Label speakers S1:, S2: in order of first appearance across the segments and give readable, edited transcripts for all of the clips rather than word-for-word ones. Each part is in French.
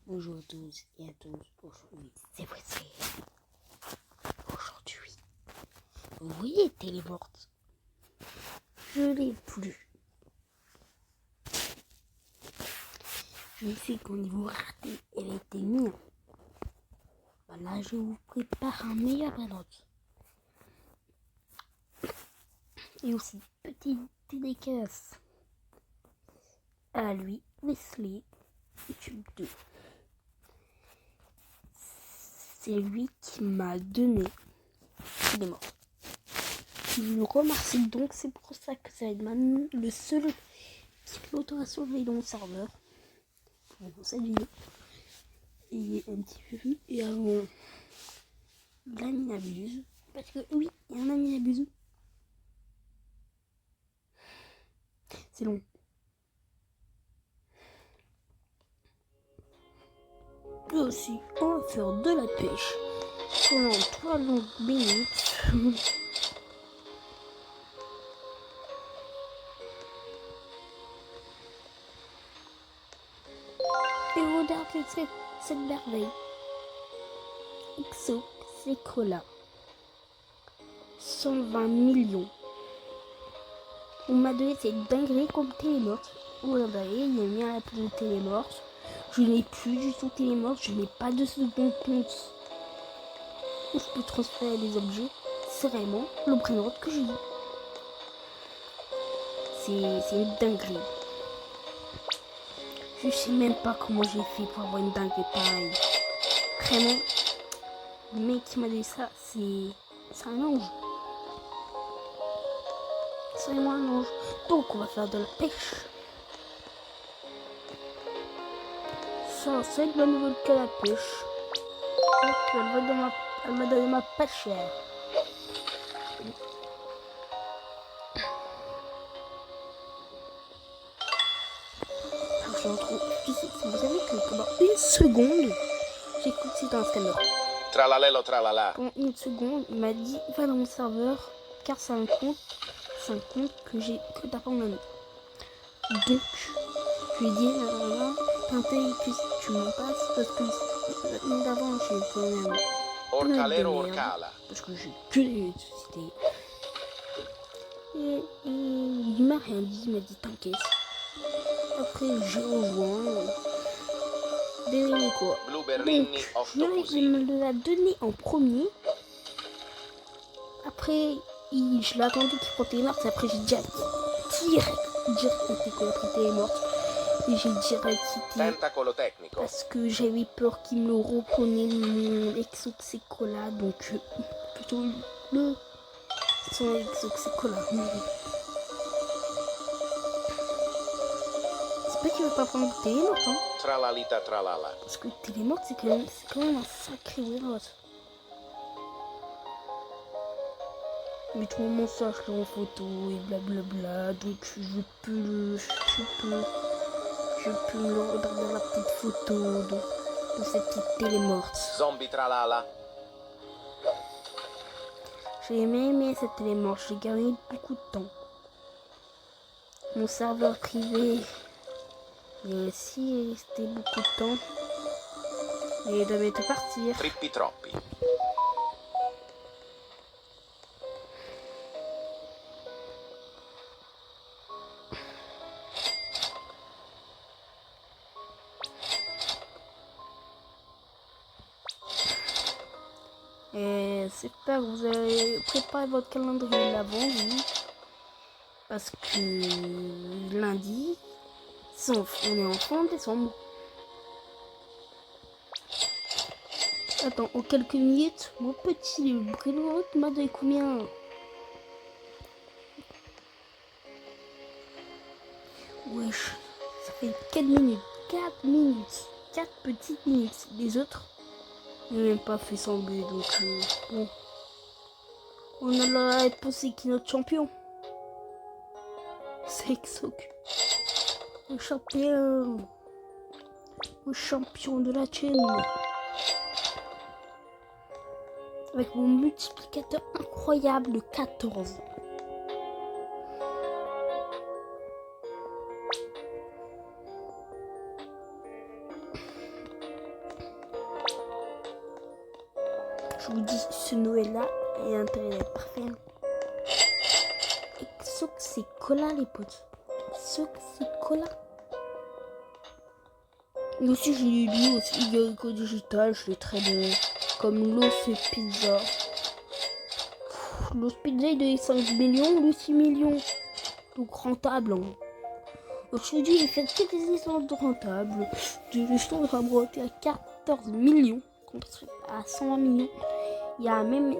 S1: Bonjour à tous et à tous. Aujourd'hui, c'est vrai. Aujourd'hui, vous voyez Téléporte. Je l'ai plus. Je sais qu'au niveau raté, elle était mieux. Bah là, je vous prépare un meilleur présent. Et aussi, petite dédicace à lui, Wesley, YouTube 2. C'est lui qui m'a donné il est mort. Je le remercie donc, c'est pour ça que ça va être maintenant le seul qui l'autorise surveiller dans mon serveur. Pour cette vidéo. Et un petit peu. Et avant, l'ami abuse. Parce que oui, il y a un ami abuse. C'est long. Et aussi, on va faire de la pêche pendant 3 longues minutes. Et regardez cette merveille. XO, c'est Cola. 120 millions. On m'a donné cette dinguerie comme télémorte. Regardez, il y a mis à la place de télémorte. Je n'ai plus du tout télémorte. Je n'ai pas de second compte où je peux transférer des objets. C'est vraiment le prénom que j'ai. C'est une dinguerie. Je sais même pas comment j'ai fait pour avoir une dinguerie pareille. Vraiment, le mec qui m'a dit ça, c'est un ange. C'est vraiment un ange. Donc on va faire de la pêche. Ça, c'est de la nouvelle que la pêche. Donc, elle m'a donné ma pas chère. Alors, je retrouve. Vous savez que pendant une seconde, j'ai cru que c'était un scanner.
S2: Tralalelo tralala.
S1: Pendant une seconde, il m'a dit va dans mon serveur car c'est un compte que t'as pas en ami. Donc, je lui ai dit tentez que tu m'en passes parce que l'année d'avant j'ai quand même
S2: Orcalero
S1: plein de merde,
S2: orcala.
S1: parce que j'ai que des sociétés. Et il m'a rien dit, il m'a dit t'inquiète. Après j'ai rejoint. Devinez quoi.
S2: Blueberrini
S1: Donc, il me l'a donné en premier. Après, je l'ai attendu qu'il prenne télémorte. Après, j'ai direct été quoi, après télémorte. Et j'ai direct quitté.
S2: Tentacolo tecnico.
S1: Parce que j'avais peur qu'il me reprenait mon Exoxecola. Donc, plutôt son Exoxecola. C'est pas qu'il veut pas prendre télémorte, hein.
S2: Tralalita tralala.
S1: Parce que télémorte, c'est quand même un sacré weird. Mais tout le monde sache en photo et blablabla, donc je peux le regarder la petite photo de cette petite télémorte.
S2: Zombie tralala.
S1: J'ai aimé cette télémorte, j'ai gagné beaucoup de temps. Mon serveur privé est aussi resté beaucoup de temps. Et il devait partir.
S2: Trippi troppi.
S1: Et j'espère que vous avez préparé votre calendrier d'avant, oui. Parce que lundi, on est en fin décembre. Attends, en quelques minutes, mon petit Bruno m'a donné combien? Wesh, ça fait 4 minutes. 4 minutes. 4 petites minutes. Les autres, ils n'ont même pas fait sembler. Donc, bon. On a la réponse, c'est qui notre champion? C'est Exoc. Le champion. Le champion de la chaîne. Avec mon multiplicateur incroyable de 14. Je vous dis, ce Noël-là est intérêt d'être parfait. Exoxycola, les potes. Exoxycola. Et aussi, j'ai lu aussi Igorico Digital, je les traîne comme l'os pizza. L'os pizza, il donne 5 millions, le 6 millions. Donc rentable. Hein. Aujourd'hui, il fait que des essences rentables. Le stand va monter à 14 millions. Contre à 120 millions. Il y a même,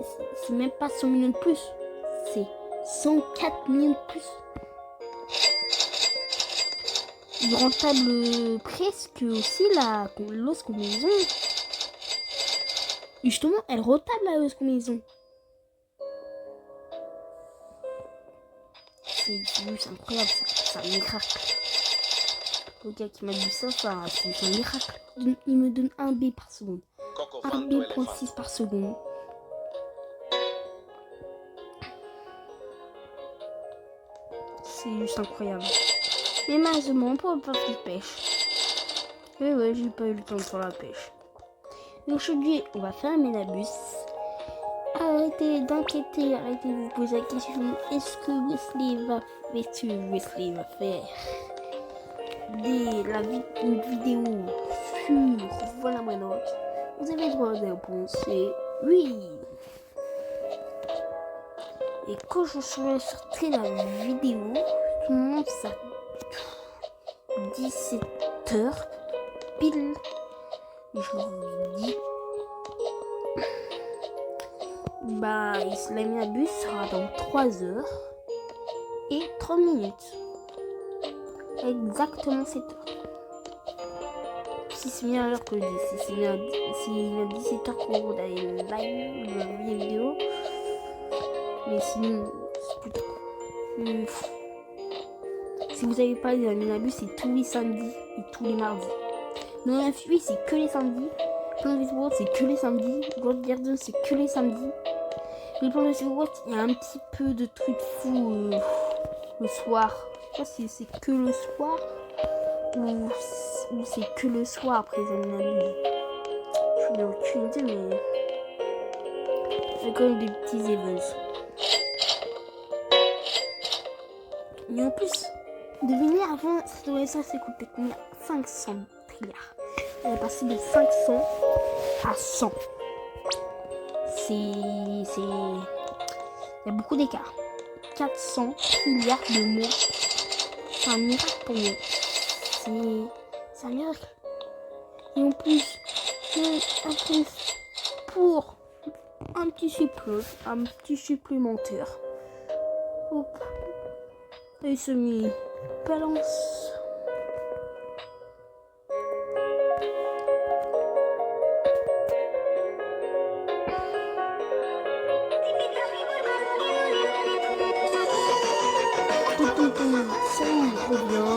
S1: c'est même pas 100 millions de plus. C'est 104 millions de plus. Il est rentable presque aussi l'os combinaison. Justement, elle rentable la l'os combinaison. C'est juste incroyable, c'est un miracle. Le gars qui m'a dit ça, c'est un miracle. Il me donne 1 B par seconde. 1 B.6 par seconde. C'est juste incroyable. Mais malheureusement, on peut pas faire de pêche. Et ouais, j'ai pas eu le temps de faire la pêche. Et aujourd'hui, on va faire un ménabus. Arrêtez d'inquiéter, arrêtez de vous poser la question. Est-ce que Wesley va faire une vidéo sur Voilà ma note? Vous avez le droit de répondre, c'est oui. Et quand je serai sorti la vidéo, tout le monde ça 17h pile. Je vous dis, la bus sera dans 3h et 30 minutes. Exactement 7h. Si c'est bien à l'heure que je dis, si c'est bien à 17h qu'on va aller live vidéo. Mais sinon, c'est plus tard. Si vous avez pas les Minabus, c'est tous les samedis et tous les mardis. Non, la fuite, c'est que les samedis. Plan de World, c'est que les samedis. World Garden, c'est que les samedis. Le plan de World, il y a un petit peu de trucs fous le soir. Je sais pas si c'est que le soir ou c'est que le soir après les Minabus. Je n'ai aucune idée, mais c'est quand même des petits events. Et en plus, devinez avant, ça s'est coûté combien? 500 milliards. Elle est passée de 500 à 100. Il y a beaucoup d'écart. 400 milliards de moins. C'est un miracle pour moi. C'est un miracle. Et en plus, pour un petit supplémentaire. Hop. Et semi balance. Ça il revient.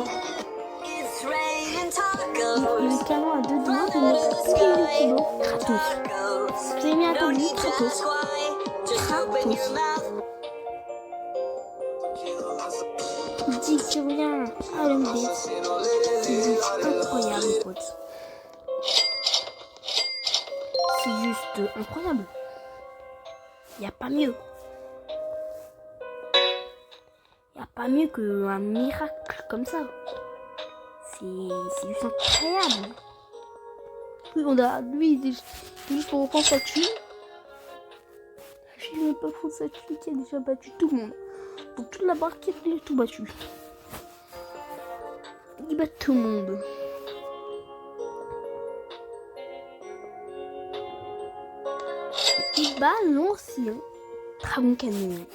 S1: Et le canon à 2 doigts de mettre tous les kilos Kratos. Vous avez bien entendu Kratos. Dis que rien à l'MD. C'est juste incroyable, potes. C'est juste incroyable. Il n'y a pas mieux. Il n'y a pas mieux qu'un miracle comme ça. C'est juste incroyable. Lui, juste pour reprendre sa thune. Je ne vais pas prendre sa thune qui a déjà battu tout le monde. Pour toute la barquette, il a tout battu. Il bat tout le monde. Il bat l'ancien Dragon Canon.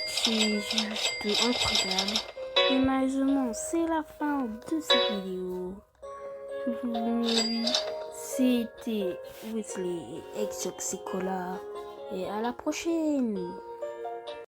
S1: C'est juste incroyable. Et malheureusement, c'est la fin de cette vidéo. C'était Wesley et Exoxycola. Et à la prochaine.